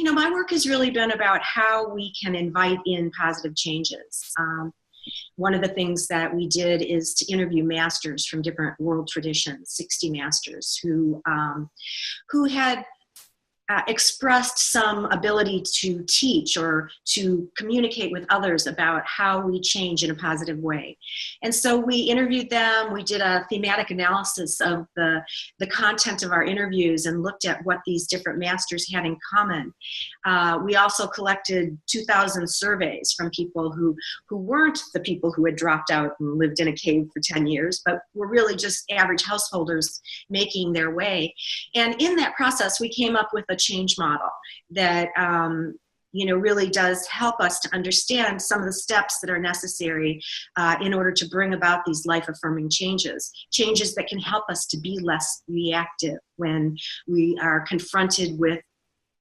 My work has really been about how we can invite in positive changes. One of the things that we did is to interview masters from different world traditions, 60 masters who had expressed some ability to teach or to communicate with others about how we change in a positive way. And so we interviewed them. We did a thematic analysis of the content of our interviews and looked at what these different masters had in common. We also collected 2,000 surveys from people who weren't the people who had dropped out and lived in a cave for 10 years, but were really just average householders making their way. And in that process, we came up with a change model that really does help us to understand some of the steps that are necessary in order to bring about these life-affirming changes that can help us to be less reactive when we are confronted with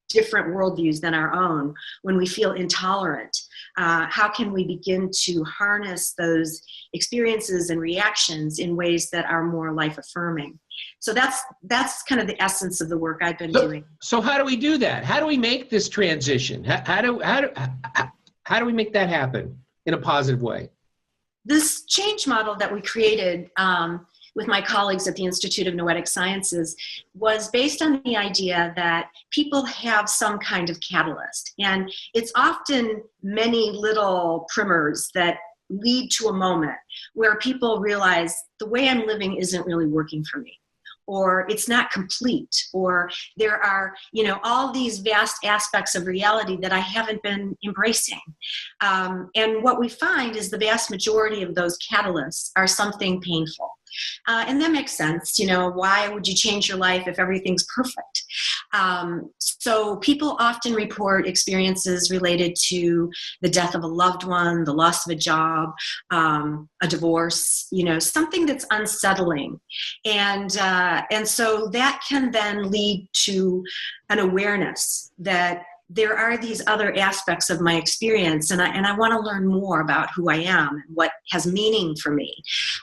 different worldviews than our own, when we feel intolerant. How can we begin to harness those experiences and reactions in ways that are more life-affirming? So that's kind of the essence of the work I've been doing. So how do we do that? How do we make this transition? How do we make that happen in a positive way? This change model that we created with my colleagues at the Institute of Noetic Sciences was based on the idea that people have some kind of catalyst. And it's often many little primers that lead to a moment where people realize the way I'm living isn't really working for me, or it's not complete, or there are, all these vast aspects of reality that I haven't been embracing. And what we find is the vast majority of those catalysts are something painful. And that makes sense. Why would you change your life if everything's perfect? So people often report experiences related to the death of a loved one, the loss of a job, a divorce, something that's unsettling. And so that can then lead to an awareness that there are these other aspects of my experience, and I want to learn more about who I am and what has meaning for me,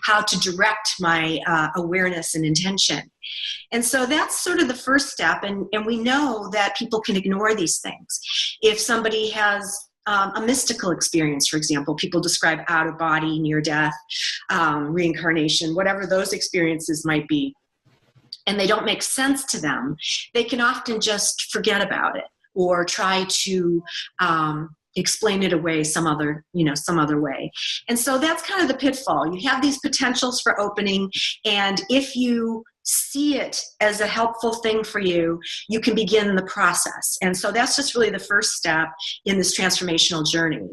how to direct my awareness and intention. And so that's sort of the first step, and we know that people can ignore these things. If somebody has a mystical experience, for example, people describe out-of-body, near-death, reincarnation, whatever those experiences might be, and they don't make sense to them, they can often just forget about it, or try to explain it away some other way. And so that's kind of the pitfall. You have these potentials for opening, and if you see it as a helpful thing for you, you can begin the process. And so that's just really the first step in this transformational journey.